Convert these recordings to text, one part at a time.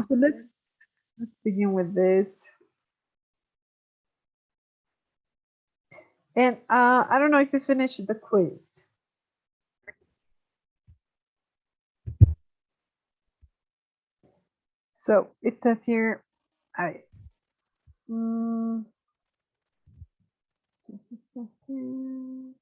So let's begin with this. And I don't know if you finished the quiz. So it says here, I just a second.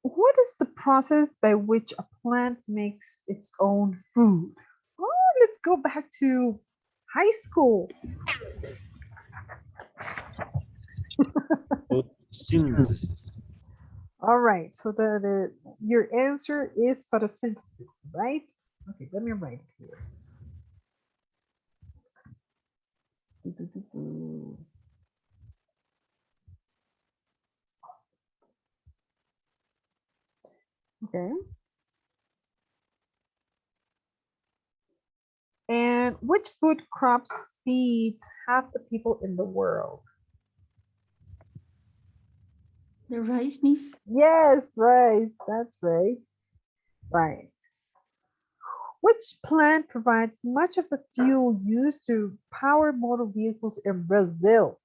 What is the process by which a plant makes its own food? Oh, let's go back to high school. Photosynthesis. All right, so your answer is photosynthesis, right? Okay, let me write it here. Okay. And which food crops feeds half the people in the world? The rice, miss. Yes, rice. That's right. Rice. Which plant provides much of the fuel used to power motor vehicles in Brazil?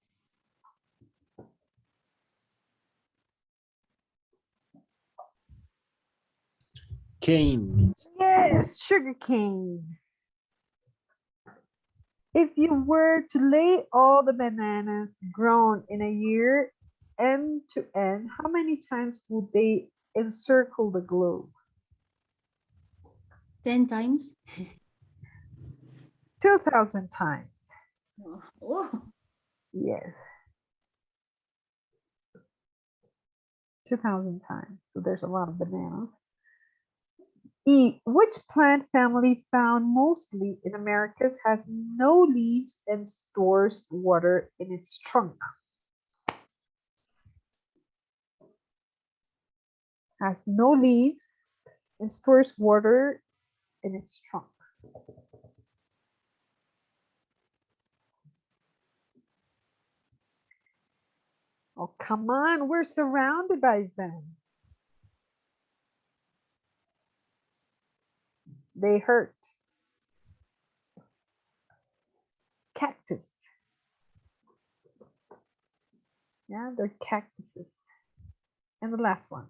Cane. Yes, sugarcane. If you were to lay all the bananas grown in a year end to end, how many times would they encircle the globe? 10 times. 2,000 times. Oh, Yes, 2,000 times. So there's a lot of bananas. E. Which plant family found mostly in Americas has no leaves and stores water in its trunk? Has no leaves and stores water in its trunk. Oh, come on, we're surrounded by them. They hurt. Cactus. Yeah, they're cactuses. And the last one.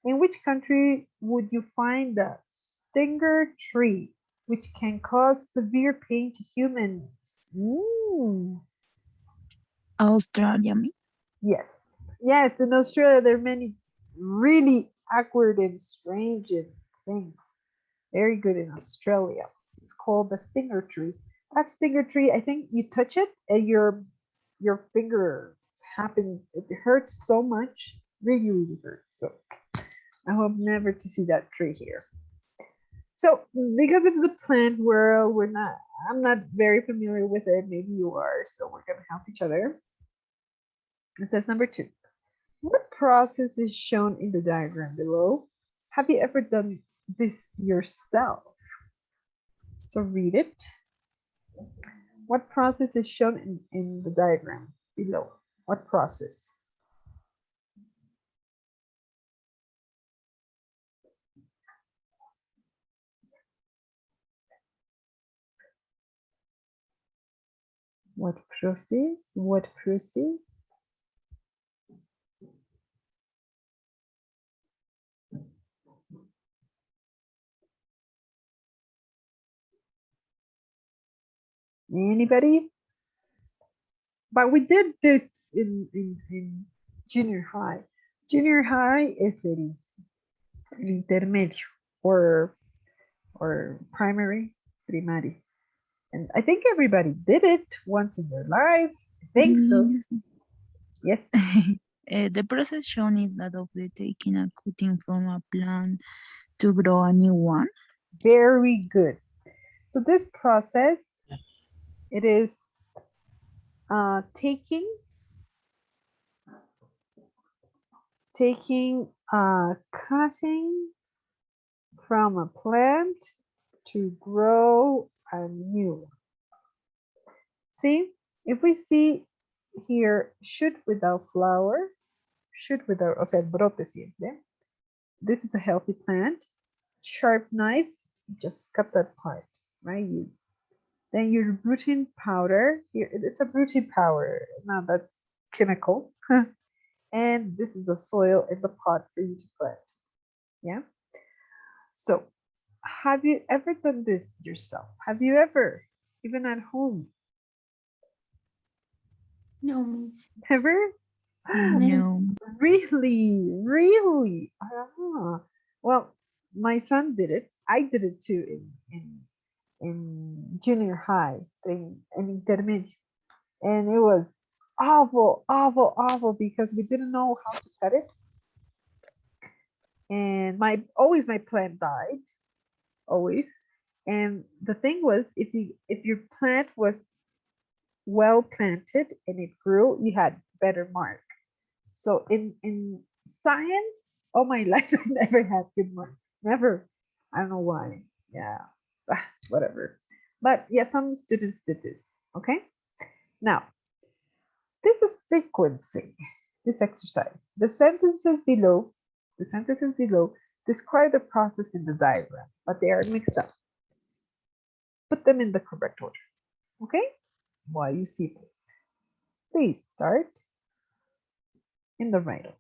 In which country would you find the stinger tree, which can cause severe pain to humans? Australia, miss. Yes. Yes, in Australia, there are many really awkward and strange things. Very good in Australia. It's called the stinger tree. That stinger tree, I think you touch it and your finger happens. It hurts so much, really, really hurts. So I hope never to see that tree here. So because it's the plant world, I'm not very familiar with it. Maybe you are, so we're gonna help each other. It says number 2. What process is shown in the diagram below? Have you ever done this yourself? So read it. What process is shown in the diagram below? What process? What process? What process? Anybody? But we did this in junior high. Junior high is el intermedio or primary, primary. And I think everybody did it once in their life. I think so. Yes. Yes. The process shown is that of the taking a cutting from a plant to grow a new one. Very good. So this process, it is taking cutting from a plant to grow a new one. See, if we see here, shoot without flower, shoot without, o sea, el brote simple. This is a healthy plant. Sharp knife You just cut that part, right? Then your protein powder. Here, it's a protein powder. Now that's chemical. And this is the soil in the pot for you to plant. Yeah. So, have you ever done this yourself? Have you ever, even at home, No, Miss. ever? No. Really, really? Ah. Well, my son did it. I did it too in junior high, in intermedio, and it was awful, awful, awful because we didn't know how to cut it, and my plant died always. And the thing was, if your plant was well planted and it grew, you had better mark. So in science, all my life I never had good marks. Never. I don't know why. Yeah. Whatever. But yeah, some students did this. Okay. Now, this is sequencing. This exercise. The sentences below describe the process in the diagram, but they are mixed up. Put them in the correct order. Okay? While you see this, please start in the right order.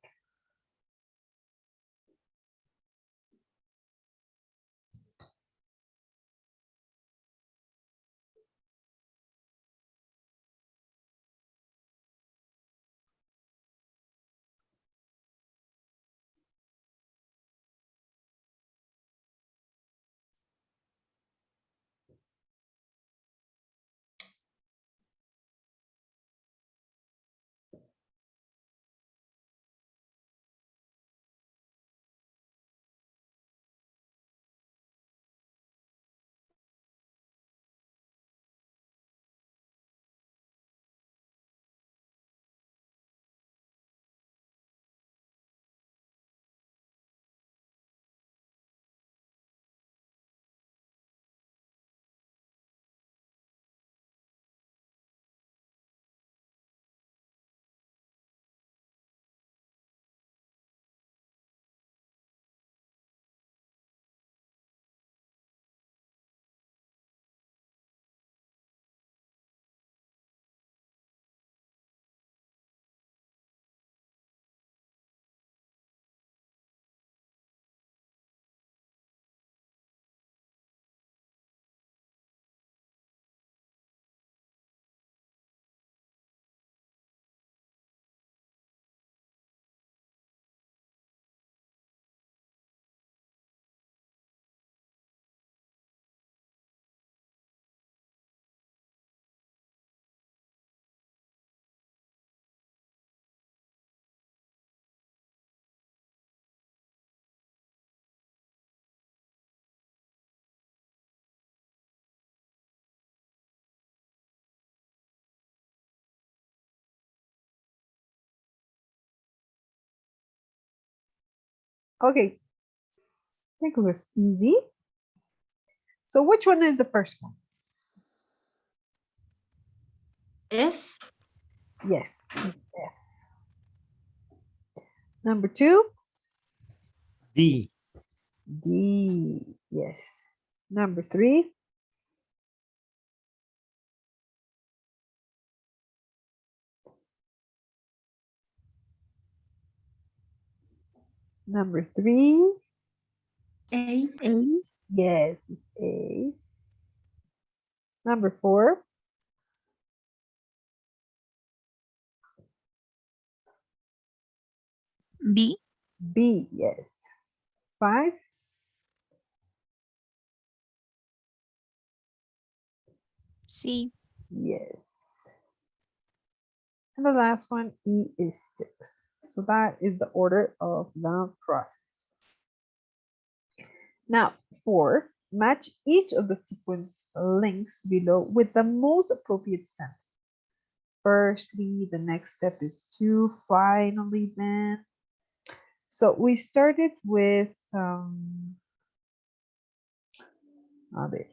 Okay, I think it was easy. So which one is the first one? F. Yes, it's F. Number two, D. D. Yes. Number three, number three, A. A. yes, it's A. Number four, B. B. Yes. Five, C. yes. And the last one, E, is 6. So that is the order of the process. Now, 4, match each of the sequence links below with the most appropriate sentence. Firstly, the next step is to finally then. So we started with, a ver.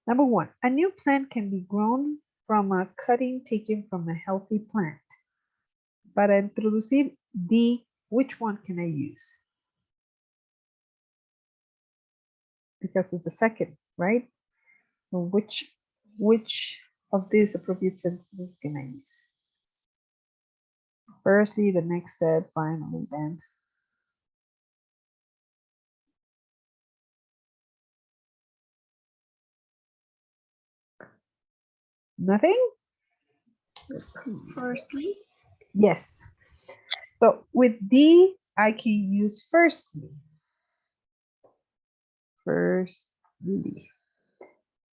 Number 1, a new plant can be grown from a cutting taken from a healthy plant. Para introducir D, which one can I use? because it's the second, right? So which of these appropriate sentences can I use? Firstly, the next step, finally, then. Nothing? Firstly. Yes. So with D, I can use firstly. Firstly.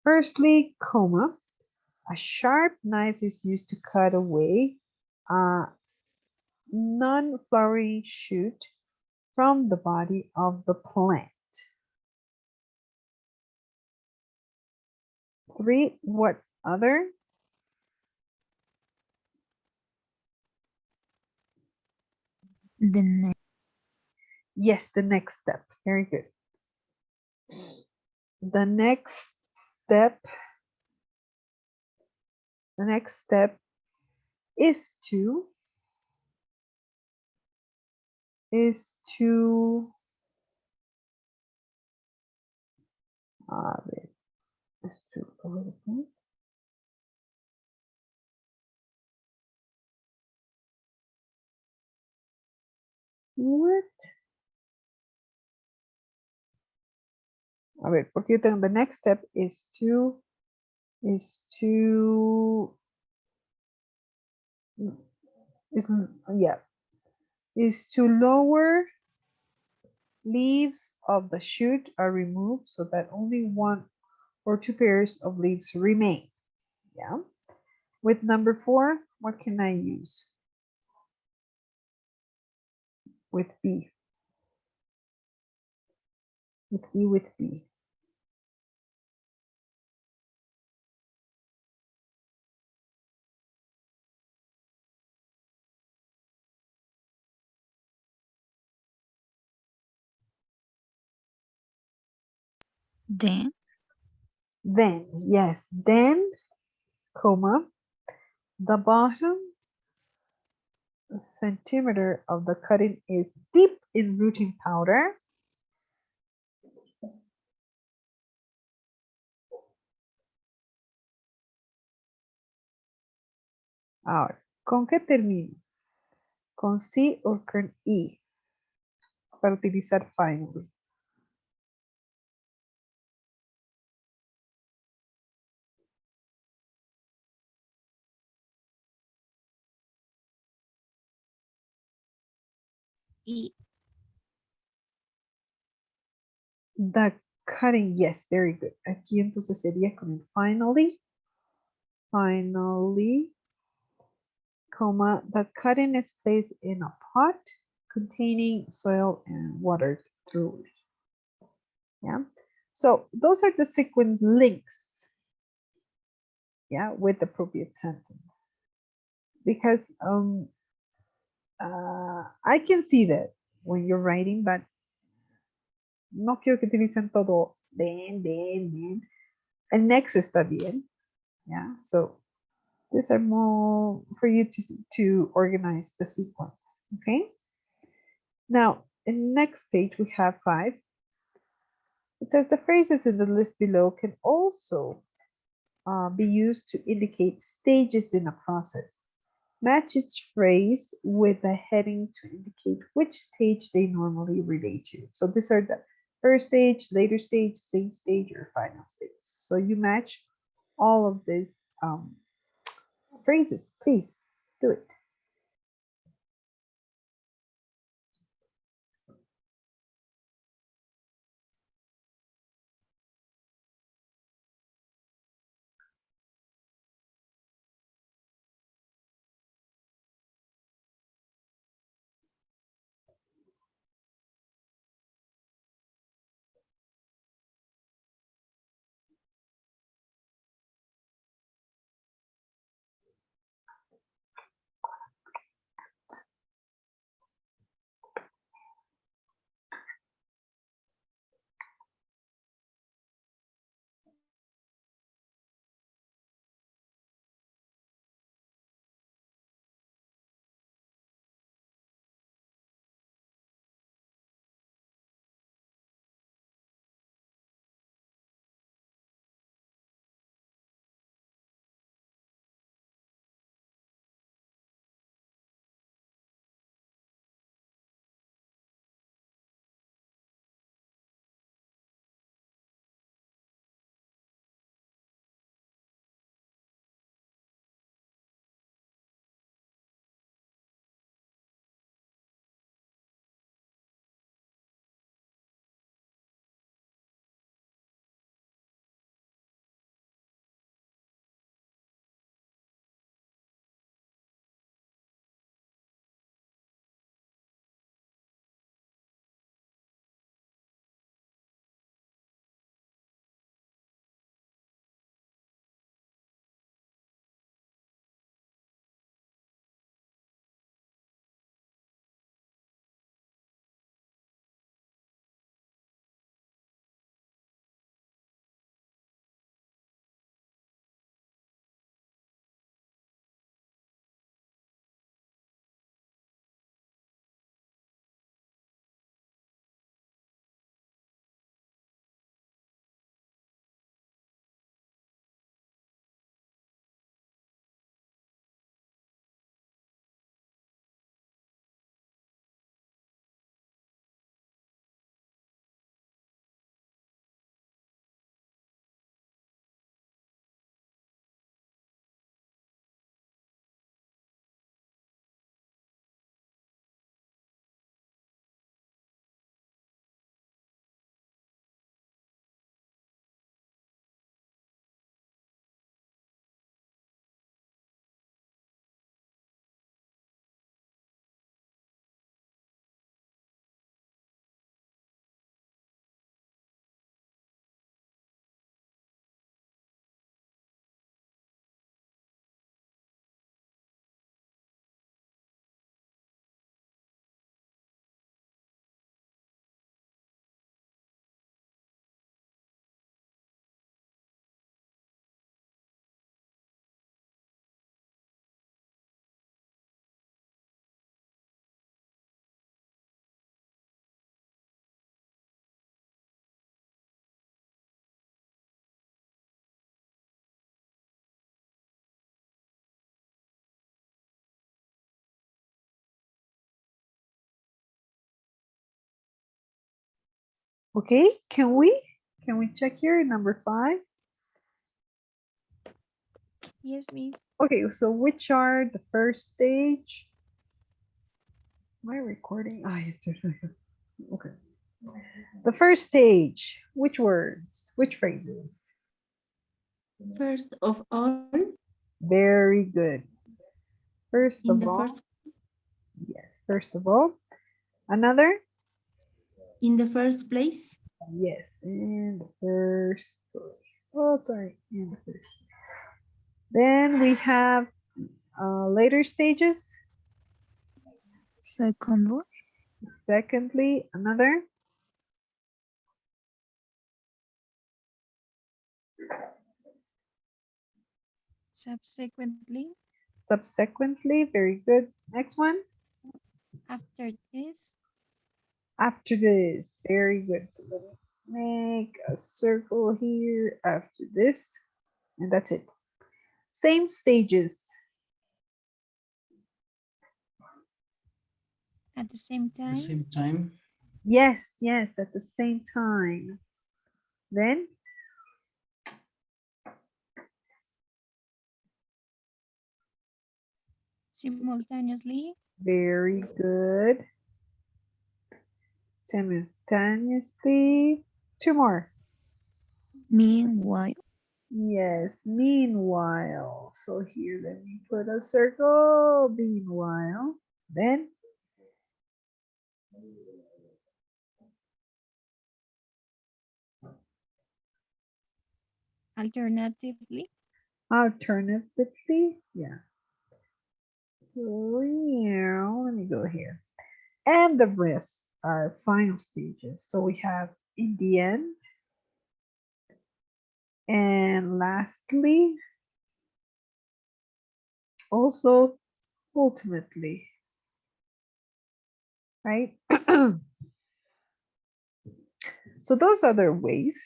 Firstly, comma. A sharp knife is used to cut away a non-flowering shoot from the body of the plant. 3. What other? The next. Yes, the next step. Very good. The next step is to a ver, is to what? A ver, porque yo tengo the next step is to is yeah, is to lower leaves of the shoot are removed so that only one or two pairs of leaves remain. Yeah. With number 4, what can I use? With B. With E with B. Then. Then, yes, then, comma, the bottom centimeter of the cutting is deep in rooting powder. Ahora, ¿con qué termino? ¿Con C o con E? Para utilizar finally. E. The cutting, yes, very good. Aquí entonces sería con el finally. Finally, comma, the cutting is placed in a pot containing soil and water thoroughly. Yeah. So those are the sequence links. Yeah, with appropriate sentence. Because I can see that when you're writing, but no quiero que utilicen todo then. El next está bien. Yeah. So these are more for you to organize the sequence. Okay. Now, in the next page, we have 5. It says the phrases in the list below can also be used to indicate stages in a process. Match each phrase with a heading to indicate which stage they normally relate to. So these are the first stage, later stage, same stage, or final stage. So you match all of these phrases. Please do it. Okay, can we check here number 5? Yes, Miss. Okay, so which are the first stage? Am I recording? Ah, yes, okay. The first stage, which words, which phrases? First of all, Very good. First in of the all, first yes, first of all. Another? in the first place, Yes, in the first place. Oh, sorry, in the first. Then we have later stages. Secondly, Secondly, another. subsequently, Subsequently, very good. Next one. after this, After this, very good. So let me make a circle here after this, and that's it. Same stages. at the same At the time, same time, Yes, yes, at the same time. Then, simultaneously, very good. Simultaneously. Two more. meanwhile, Yes, meanwhile. So here, let me put a circle. Meanwhile. Then, alternatively, alternatively. Yeah. So, yeah, let me go here. And the rest are final stages. So we have in the end, and lastly, also ultimately, right? So those are the ways,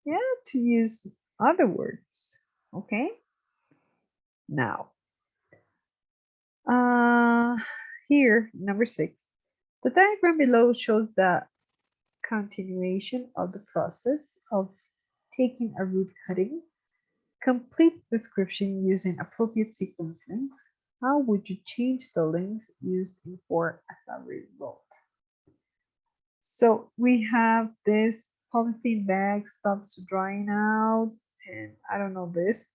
yeah, to use other words. Okay. Now, uh, here, number 6, the diagram below shows the continuation of the process of taking a root cutting. Complete description using appropriate sequence links. How would you change the links used in for as a result? So we have this polythene bag stops drying out, and I don't know this.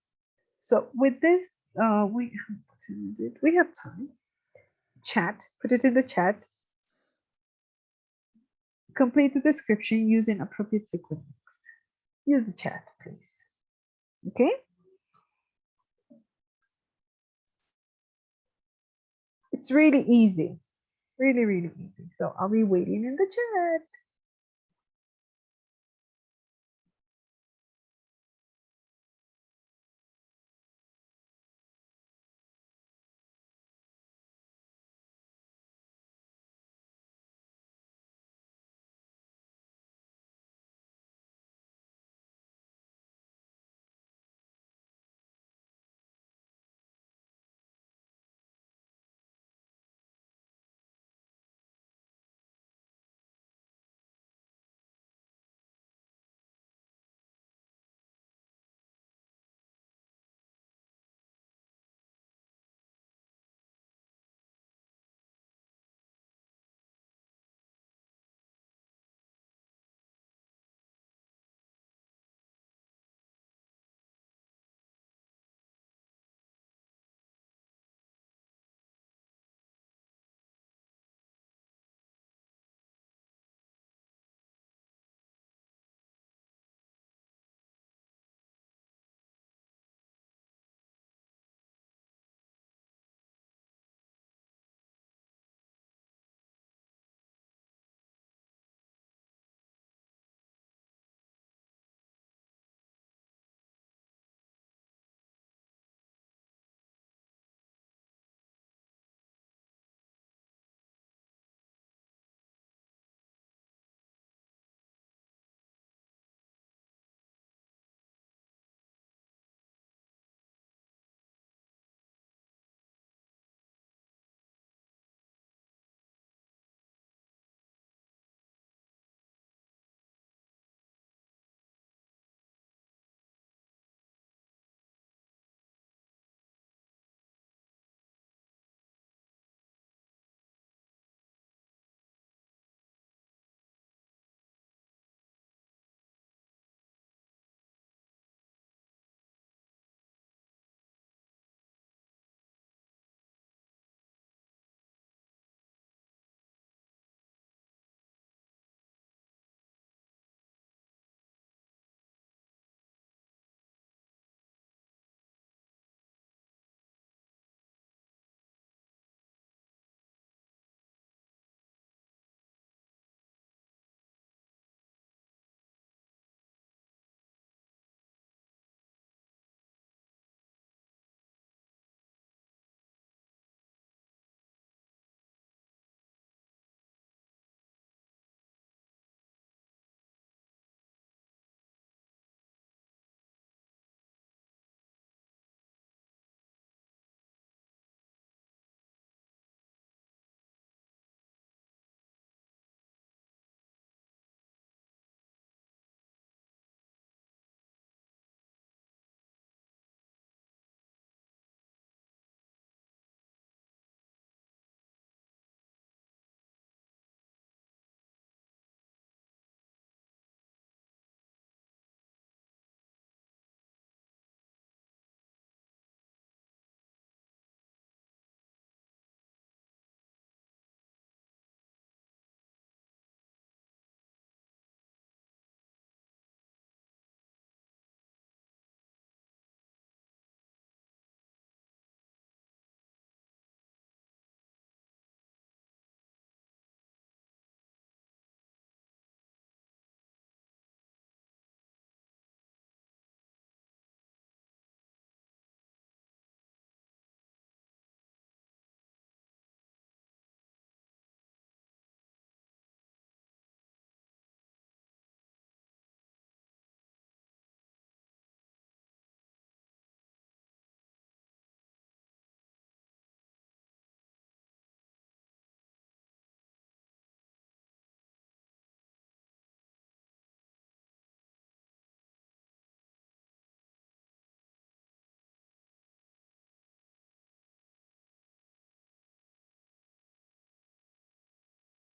So with this, we have time. Chat, put it in the chat. Complete the description using appropriate sequence links. Use the chat, please. Okay. It's really easy. Really, really easy. So I'll be waiting in the chat.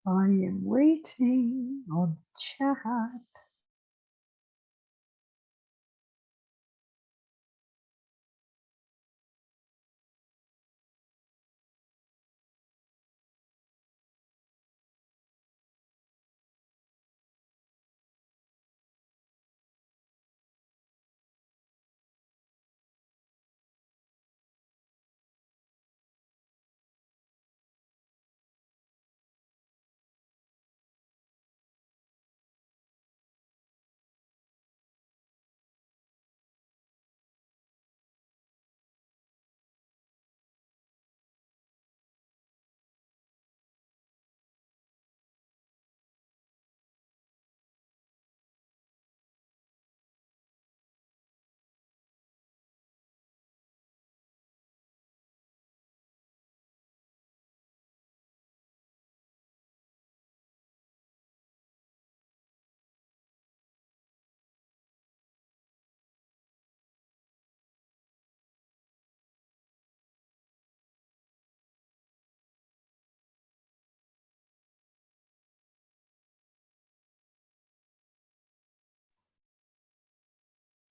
I am waiting on the chat.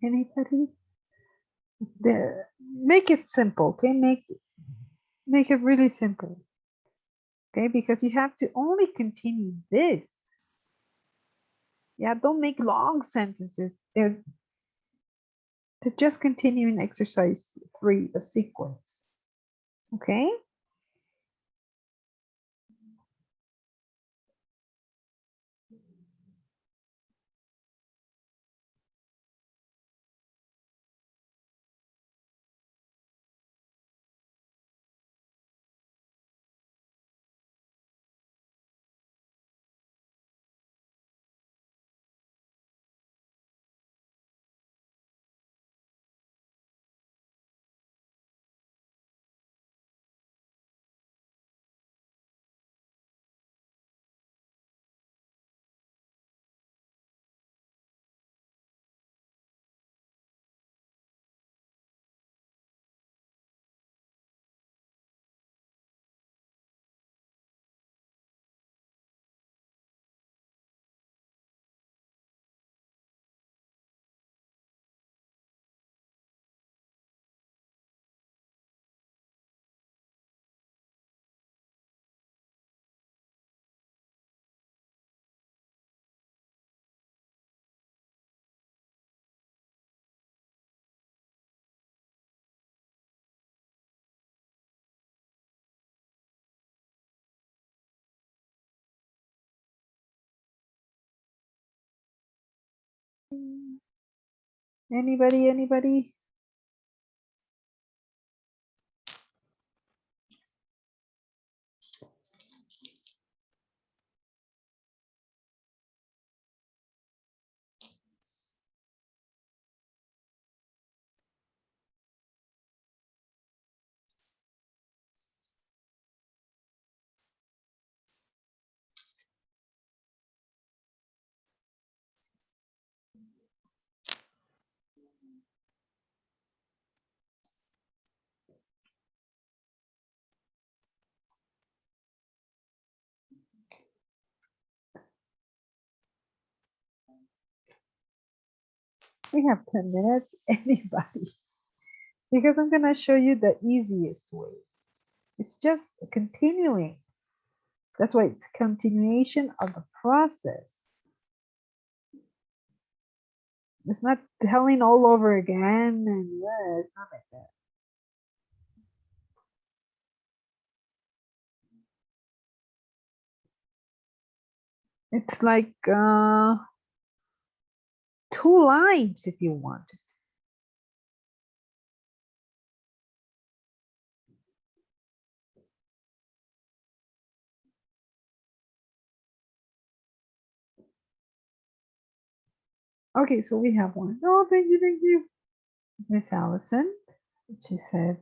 Anybody? Make it simple, okay? Make it really simple, okay? Because you have to only continue this. Yeah, don't make long sentences. To just continue in exercise 3, the sequence. Okay? Anybody? We have 10 minutes. Anybody? Because I'm going to show you the easiest way. It's just continuing. That's why it's continuation of the process. It's not telling all over again. And it's not like that. It's like 2 lines if you want it. Okay, so we have one. Oh, thank you. Miss Allison. She said,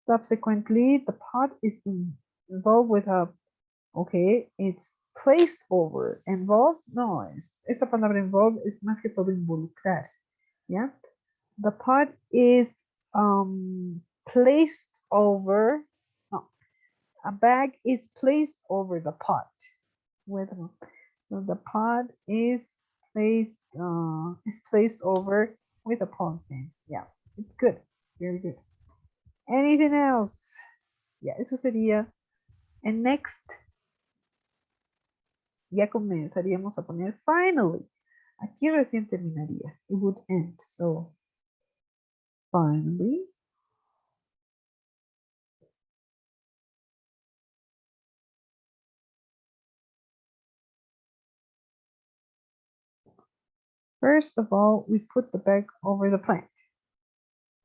subsequently, the pot is involved with a, okay, it's placed over. Involved, no, esta palabra involved es más que todo involucrar, ¿ya? The pot is placed over, no, A bag is placed over the pot. With so the pot is placed over with a polythene. Yeah, it's good. Very good. Anything else? Ya, eso sería. And next, ya comenzaríamos a poner finally. Aquí recién terminaría. It would end. So, finally. First of all, we put the bag over the plant.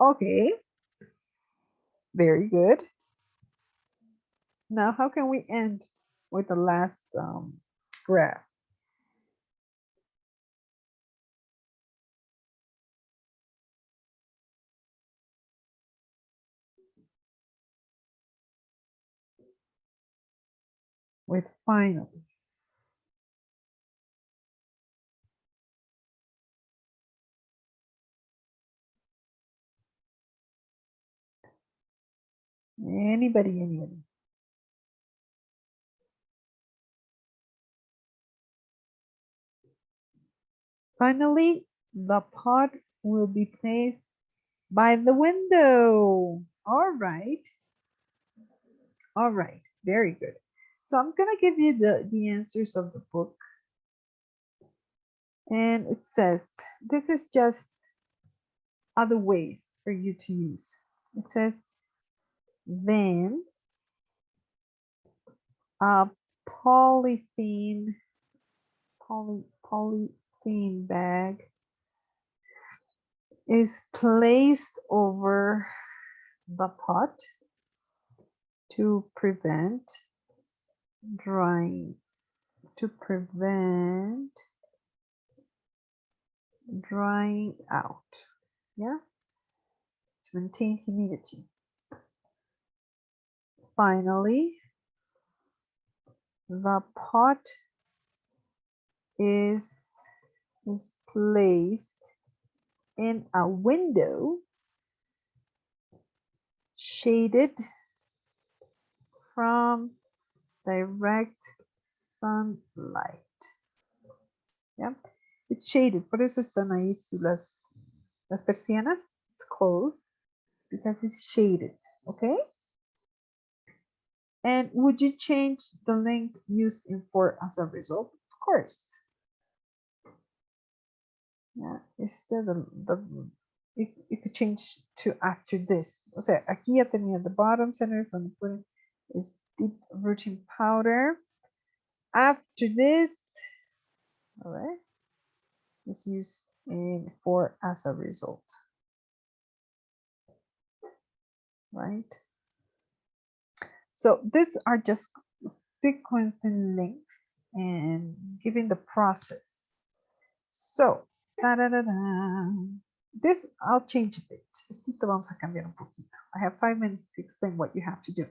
Okay. Very good. Now, how can we end with the last graph? With finally. Anybody? Finally, the pot will be placed by the window. All right. All right. Very good. So I'm going to give you the answers of the book. And it says, this is just other ways for you to use. It says, then a polythene polythene bag is placed over the pot to prevent drying, out. Yeah, to maintain humidity. Finally, the pot is placed in a window shaded from direct sunlight. Yeah, it's shaded. Por eso están ahí las persianas. It's closed because it's shaded. Okay. And would you change the length used in for as a result? Of course. Yeah, you could change to after this. O sea, aquí ya tenía the bottom center from the pudding is deep rooting powder. After this, all right, is used in for as a result. Right? So these are just sequencing links and giving the process. So, this I'll change a bit. Esto vamos a cambiar un poquito. I have 5 minutes to explain what you have to do.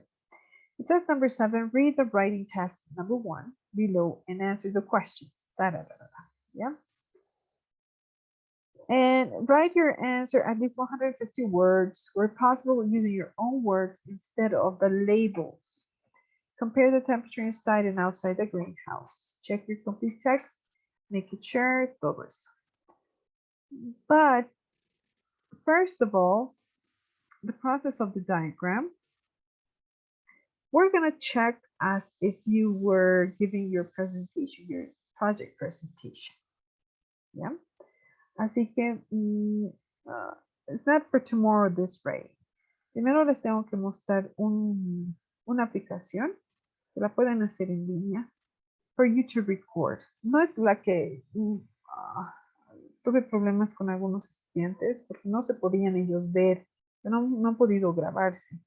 It says number 7, read the writing test number 1 below and answer the questions. Yeah. And write your answer at least 150 words where possible using your own words instead of the labels. Compare the temperature inside and outside the greenhouse. Check your complete text. Make it sure, todo esto. But first of all, the process of the diagram, we're going to check as if you were giving your presentation, your project presentation. Yeah. Así que it's not for tomorrow this way. Primero les tengo que mostrar una aplicación que la pueden hacer en línea for you to record. No es la que tuve problemas con algunos estudiantes porque no se podían ellos ver, no han podido grabarse,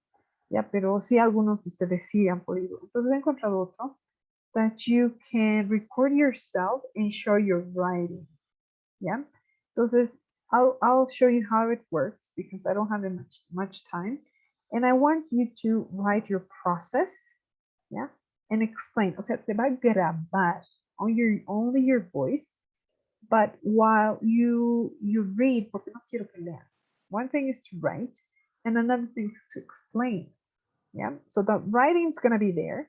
ya, pero sí algunos de ustedes sí han podido. Entonces he encontrado otro that you can record yourself and show your writing, ya. Entonces I'll show you how it works because I don't have much time, and I want you to write your process, yeah, and explain. O sea, te va a grabar only your voice. But while you read, porque no quiero que lean. One thing is to write, and another thing is to explain. Yeah, so the writing's gonna be there,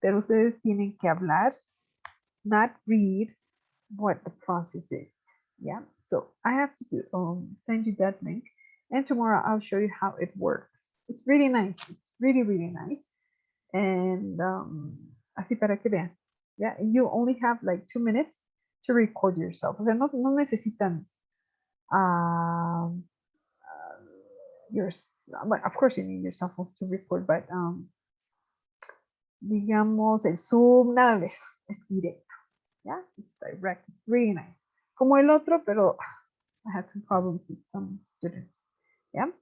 pero ustedes tienen que hablar, not read what the process is. Yeah, so I have to send you that link, and tomorrow I'll show you how it works. It's really nice. It's really, really nice. And así para que vean. Yeah, you only have like 2 minutes to record yourself. O sea, no necesitan your, well, of course you need your cell phones to record, but digamos el Zoom, nada de eso. Es directo. Yeah, it's direct. It's really nice. Como el otro, pero I had some problems with some students. Yeah.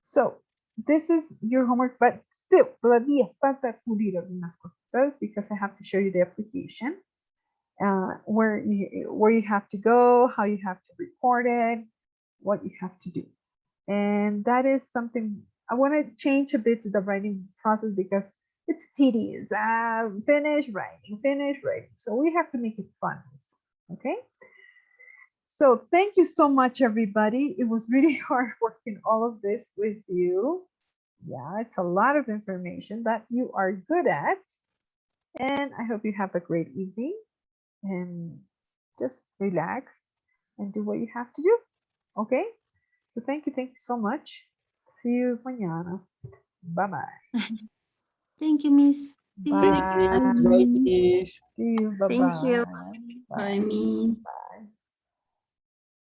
So this is your homework, but still, todavía falta pulir algunas cositas because I have to show you the application, where you have to go, how you have to record it, what you have to do. And that is something I want to change a bit to the writing process because it's tedious. Finish writing. So we have to make it fun. Okay. So thank you so much, everybody. It was really hard working all of this with you. Yeah, it's a lot of information that you are good at. And I hope you have a great evening and just relax and do what you have to do. Okay? So thank you so much. See you mañana. Bye-bye. Thank you, Miss. See you. Thank you. Bye. Bye, miss. See you. Bye-bye. Thank you. Bye. Bye, Miss. Bye.